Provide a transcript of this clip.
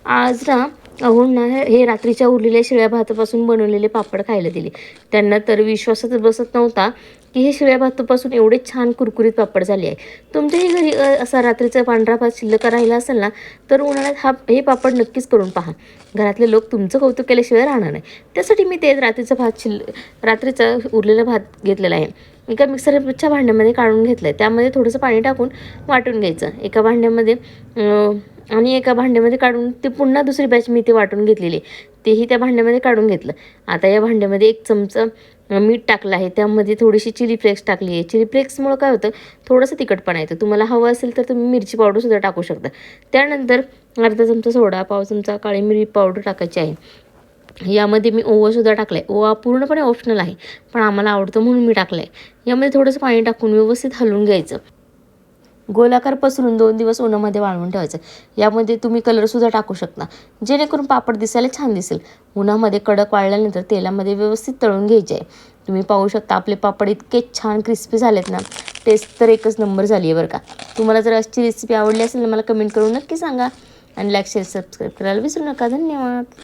आज ना अहोंना हे रात्रीच्या उरलेल्या शिळ्या भातापासून बनवलेले पापड खायला दिले. त्यांना तर विश्वासातच बसत नव्हता की हे शिळ्या भातापासून एवढे छान कुरकुरीत पापड झाले आहे. तुमच्याही घरी असा रात्रीचा पांढरा भात शिल्लक राहिला असेल ना, तर उन्हाळ्यात हे पापड नक्कीच करून पहा. घरातले लोक तुमचं कौतुक केल्याशिवाय राहणार नाही. त्यासाठी मी ते रात्रीचा उरलेला भात घेतलेला आहे. एका मिक्सरच्या भांड्यामध्ये काढून घेतलं आहे. त्यामध्ये थोडंसं पाणी टाकून वाटून घ्यायचं. एका भांड्यामध्ये काढून ते पुन्हा दुसरी बॅच मी ते वाटून घेतलेली, तेही त्या भांड्यामध्ये काढून घेतलं. आता या भांड्यामध्ये 1 चमचा मीठ टाकलं आहे. त्यामध्ये थोडीशी चिली फ्लेक्स टाकली आहे. चिली फ्लेक्समुळं काय होतं, थोडंसं तिखटपणा येतं. तुम्हाला हवं असेल तर तुम्ही मिरची पावडरसुद्धा टाकू शकता. त्यानंतर अर्धा चमचा सोडा, पाव चमचा काळी मिरी पावडर टाकायची आहे. यामध्ये मी ओवासुद्धा टाकला आहे. ओवा पूर्णपणे ऑप्शनल आहे, पण आम्हाला आवडतं म्हणून मी टाकलं आहे. यामध्ये थोडंसं पाणी टाकून व्यवस्थित हलवून घ्यायचं. गोलाकार पसरून 2 दिवस उन्हामध्ये वाळवून ठेवायचं. यामध्ये तुम्ही कलरसुद्धा टाकू शकता, जेणेकरून पापड दिसायला छान दिसेल. उन्हामध्ये कडक वाळल्यानंतर तेलामध्ये व्यवस्थित तळून घ्यायचे आहे. तुम्ही पाहू शकता आपले पापड इतके छान क्रिस्पी झालेत ना, टेस्ट तर एकच नंबर झाली आहे बरं का. तुम्हाला जर आजची रेसिपी आवडली असेल ना, मला कमेंट करून नक्की सांगा आणि लाईक शेअर सबस्क्राईब करायला विसरू नका. धन्यवाद.